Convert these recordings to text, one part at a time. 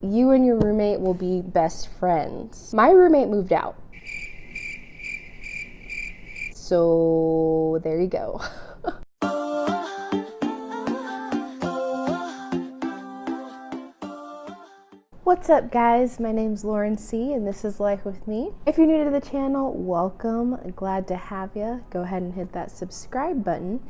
You and your roommate will be best friends. My roommate moved out. So there you go. What's up guys, my name's Lauren C and this is Life with Me. If you're new to the channel, welcome, glad to have you. Go ahead and hit that subscribe button.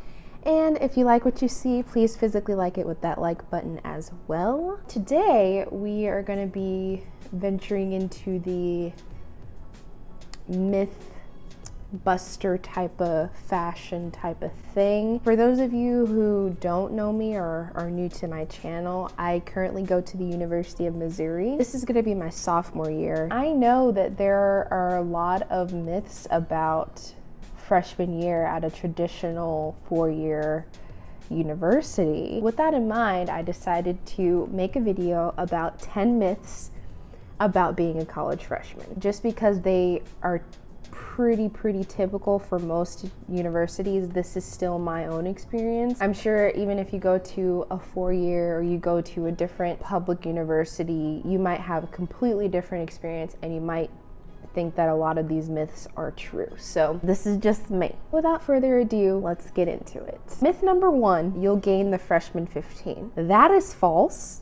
And if you like what you see, please physically like it with that like button as well. Today, we are gonna be venturing into the myth buster type of fashion type of thing. For those of you who don't know me or are new to my channel, I currently go to the University of Missouri. This is gonna be my sophomore year. I know that there are a lot of myths about freshman year at a traditional four-year university. With that in mind, I decided to make a video about 10 myths about being a college freshman, just because they are pretty typical for most universities. This is still my own experience. I'm sure even if you go to a four-year or you go to a different public university, you might have a completely different experience and you might think that a lot of these myths are true. So this is just me. Without further ado, let's get into it. Myth number one, you'll gain the freshman 15. That is false.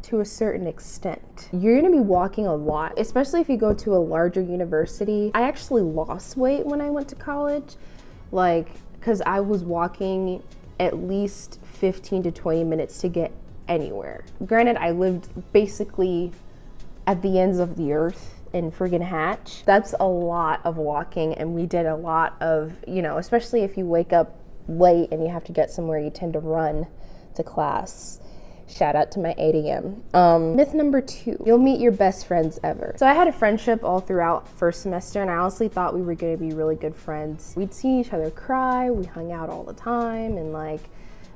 To a certain extent. You're gonna be walking a lot, especially if you go to a larger university. I actually lost weight when I went to college, because I was walking at least 15 to 20 minutes to get anywhere. Granted, I lived basically at the ends of the earth in friggin' Hatch. That's a lot of walking, and we did a lot of, especially if you wake up late and you have to get somewhere, you tend to run to class. Shout out to my 8 a.m. Myth number two, you'll meet your best friends ever. So I had a friendship all throughout first semester, and I honestly thought we were gonna be really good friends. We'd see each other cry, we hung out all the time, and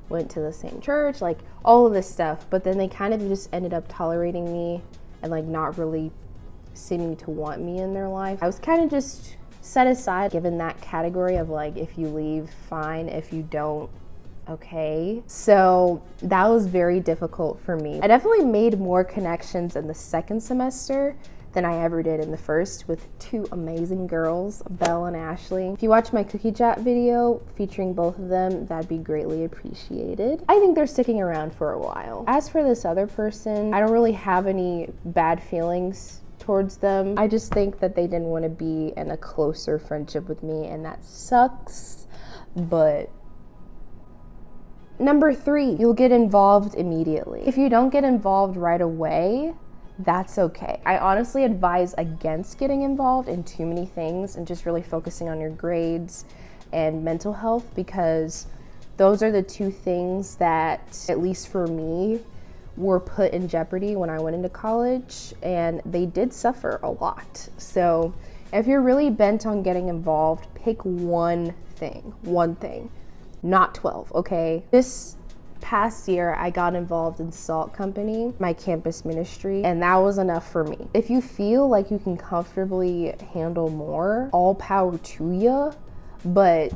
went to the same church, all of this stuff. But then they kind of just ended up tolerating me and not really seeming to want me in their life. I was kind of just set aside, given that category of if you leave, fine. If you don't, okay. So that was very difficult for me. I definitely made more connections in the second semester than I ever did in the first with two amazing girls, Belle and Ashley. If you watch my cookie jar video featuring both of them, that'd be greatly appreciated. I think they're sticking around for a while. As for this other person, I don't really have any bad feelings towards them. I just think that they didn't want to be in a closer friendship with me, and that sucks, but number three, you'll get involved immediately. If you don't get involved right away, that's okay. I honestly advise against getting involved in too many things and just really focusing on your grades and mental health, because those are the two things that, at least for me, were put in jeopardy when I went into college, and they did suffer a lot. So if you're really bent on getting involved, pick one thing, not 12, okay? This past year, I got involved in Salt Company, my campus ministry, and that was enough for me. If you feel like you can comfortably handle more, all power to you, but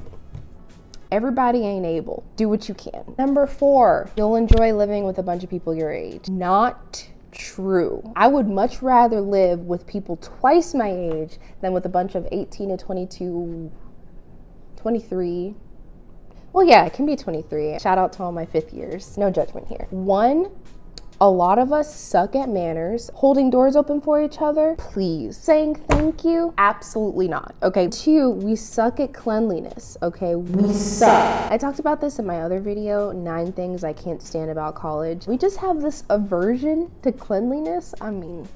everybody ain't able. Do what you can. Number four, you'll enjoy living with a bunch of people your age. Not true. I would much rather live with people twice my age than with a bunch of 18 to 22, 23. Well, yeah, it can be 23. Shout out to all my fifth years. No judgment here. One, a lot of us suck at manners. Holding doors open for each other, please. Saying thank you, absolutely not. Okay, two, we suck at cleanliness. Okay, we suck. I talked about this in my other video, 9 things I can't stand about college. We just have this aversion to cleanliness. I mean,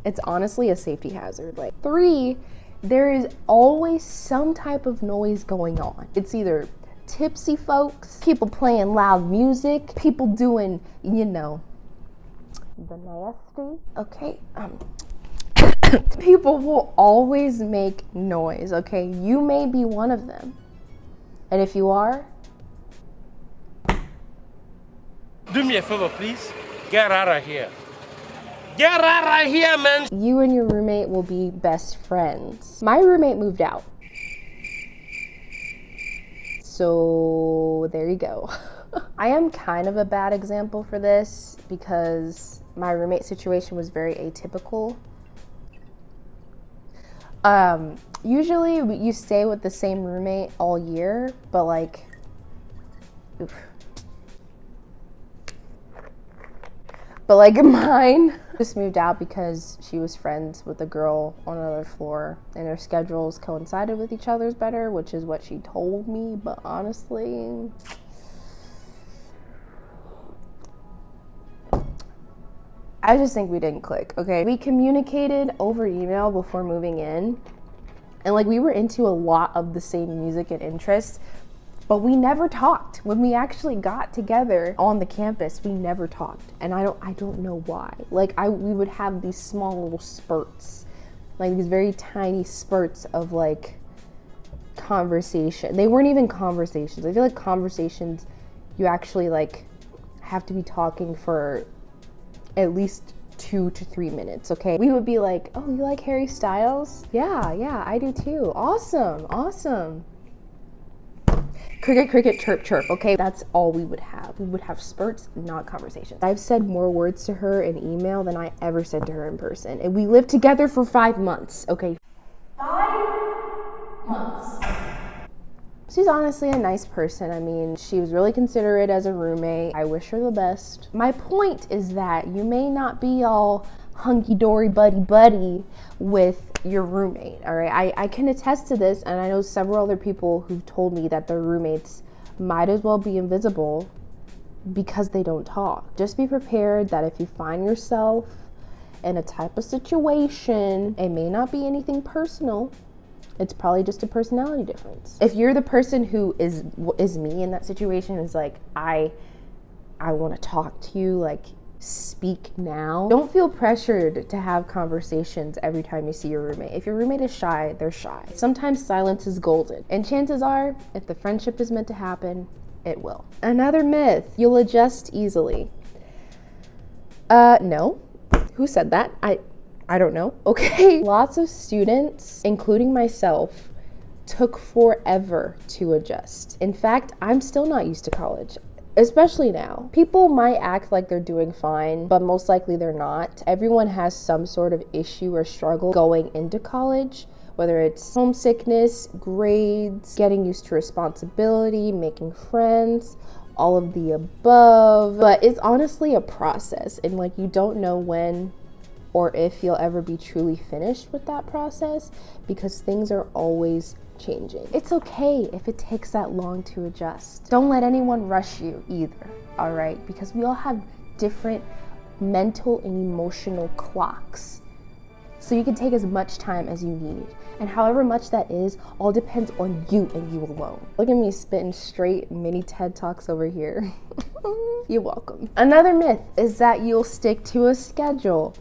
it's honestly a safety hazard. Three, there is always some type of noise going on. It's either tipsy folks, people playing loud music, people doing, the nasty. Okay, people will always make noise, okay? You may be one of them. And if you are, do me a favor, please. Get out of here. Get out of here, man. You and your roommate will be best friends. My roommate moved out. So there you go. I am kind of a bad example for this because my roommate situation was very atypical. Usually you stay with the same roommate all year, but like, oof. But like mine just moved out because she was friends with a girl on another floor and their schedules coincided with each other's better, which is what she told me. But honestly, I just think we didn't click, okay? We communicated over email before moving in, and like we were into a lot of the same music and interests, but we never talked. When we actually got together on the campus, we never talked. And I don't know why. Like we would have these small little spurts, like these very tiny spurts of like conversation. They weren't even conversations. I feel like conversations, you actually like have to be talking for at least 2 to 3 minutes, okay? We would be like, oh, you like Harry Styles? Yeah, I do too. Awesome. Cricket, cricket, chirp, chirp, okay? That's all we would have. We would have spurts, not conversations. I've said more words to her in email than I ever said to her in person. And we lived together for 5 months, okay? 5 months. She's honestly a nice person. I mean, she was really considerate as a roommate. I wish her the best. My point is that you may not be all hunky-dory buddy with your roommate, all right? I can attest to this, and I know several other people who've told me that their roommates might as well be invisible because they don't talk. Just be prepared that if you find yourself in a type of situation, it may not be anything personal. It's probably just a personality difference. If you're the person who is me in that situation, is like, I want to talk to you, like, speak now. Don't feel pressured to have conversations every time you see your roommate. If your roommate is shy, they're shy. Sometimes silence is golden. And chances are, if the friendship is meant to happen, it will. Another myth, you'll adjust easily. No. Who said that? I don't know, okay? Lots of students, including myself, took forever to adjust. In fact, I'm still not used to college, especially now. People might act like they're doing fine, but most likely they're not. Everyone has some sort of issue or struggle going into college, whether it's homesickness, grades, getting used to responsibility, making friends, all of the above. But it's honestly a process, and like you don't know when or if you'll ever be truly finished with that process because things are always changing. It's okay if it takes that long to adjust. Don't let anyone rush you either, all right? Because we all have different mental and emotional clocks. So you can take as much time as you need. And however much that is, all depends on you and you alone. Look at me spitting straight mini TED Talks over here. You're welcome. Another myth is that you'll stick to a schedule.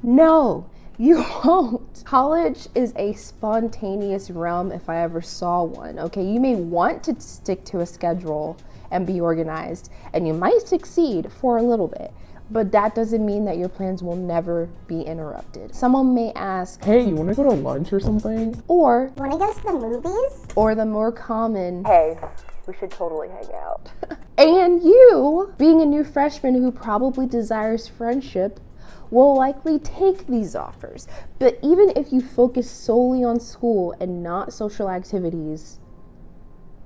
No, you won't. College is a spontaneous realm if I ever saw one, okay? You may want to stick to a schedule and be organized, and you might succeed for a little bit, but that doesn't mean that your plans will never be interrupted. Someone may ask, hey, you wanna go to lunch or something? Or, wanna go to the movies? Or the more common, hey, we should totally hang out. And you, being a new freshman who probably desires friendship, will likely take these offers. But even if you focus solely on school and not social activities,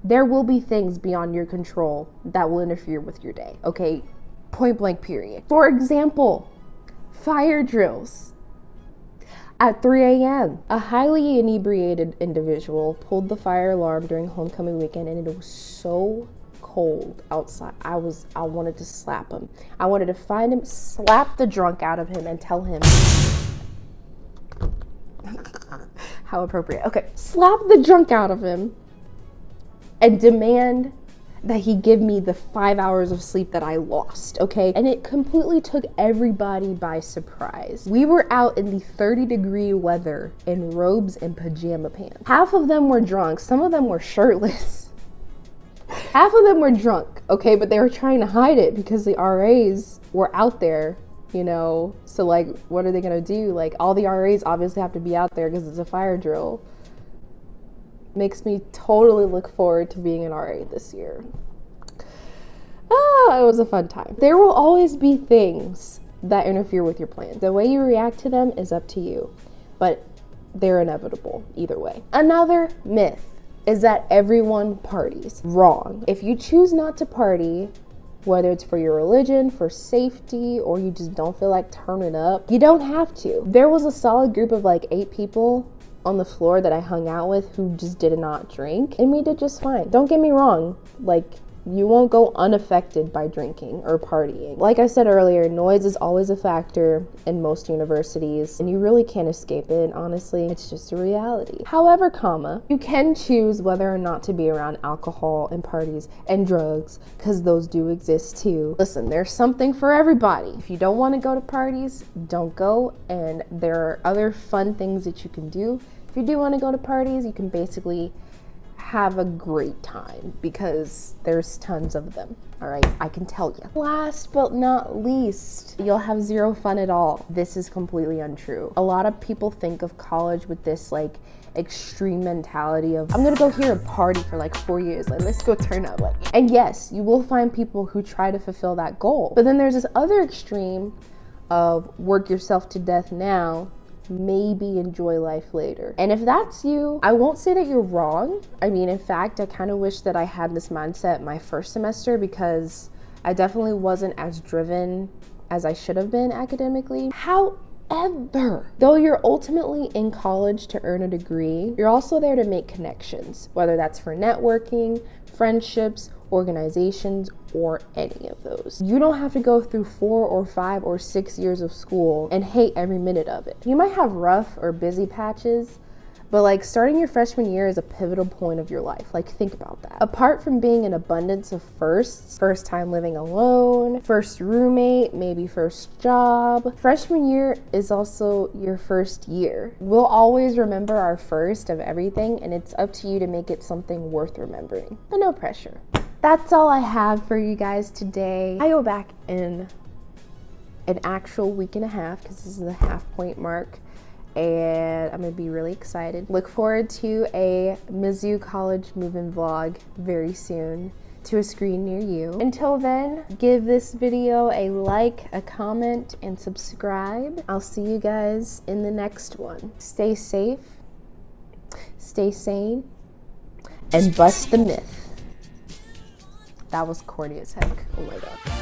there will be things beyond your control that will interfere with your day, okay? Point blank period. For example, fire drills. At 3 a.m., a highly inebriated individual pulled the fire alarm during homecoming weekend, and it was so cold outside. I wanted to slap him. I wanted to find him, slap the drunk out of him, and tell him how appropriate. Okay, slap the drunk out of him and demand that he give me the 5 hours of sleep that I lost, okay? And it completely took everybody by surprise. We were out in the 30-degree weather in robes and pajama pants. Half of them were drunk, some of them were shirtless. Half of them were drunk, okay, but they were trying to hide it because the RAs were out there, you know? So like, what are they gonna do? Like, all the RAs obviously have to be out there because it's a fire drill. Makes me totally look forward to being an RA this year. It was a fun time. There will always be things that interfere with your plans. The way you react to them is up to you, but they're inevitable either way. Another myth is that everyone parties. Wrong. If you choose not to party, whether it's for your religion, for safety, or you just don't feel like turning up, you don't have to. There was a solid group of like 8 people on the floor that I hung out with who just did not drink, and we did just fine. Don't get me wrong, like, you won't go unaffected by drinking or partying. Like I said earlier, noise is always a factor in most universities, and you really can't escape it, honestly. It's just a reality. However, you can choose whether or not to be around alcohol and parties and drugs, because those do exist too. Listen, there's something for everybody. If you don't want to go to parties, don't go, and there are other fun things that you can do. If you do want to go to parties, you can basically have a great time because there's tons of them. All right, I can tell you. Last but not least, you'll have zero fun at all. This is completely untrue. A lot of people think of college with this like extreme mentality of, I'm gonna go here and party for like 4 years, like let's go turn up. Like, and yes, you will find people who try to fulfill that goal, but then there's this other extreme of work yourself to death now, maybe enjoy life later. And if that's you, I won't say that you're wrong. I mean, in fact, I kind of wish that I had this mindset my first semester, because I definitely wasn't as driven as I should have been academically. However, though you're ultimately in college to earn a degree, you're also there to make connections, whether that's for networking, friendships, organizations, or any of those. You don't have to go through 4 or 5 or 6 years of school and hate every minute of it. You might have rough or busy patches, but like starting your freshman year is a pivotal point of your life. Like, think about that. Apart from being an abundance of firsts, first time living alone, first roommate, maybe first job, freshman year is also your first year. We'll always remember our first of everything, and it's up to you to make it something worth remembering, but no pressure. That's all I have for you guys today. I go back in an actual week and a half, because this is the half-point mark, and I'm gonna be really excited. Look forward to a MIZZOU college move-in vlog very soon to a screen near you. Until then, give this video a like, a comment, and subscribe. I'll see you guys in the next one. Stay safe, stay sane, and bust the myth. That was corny as heck. Oh my god.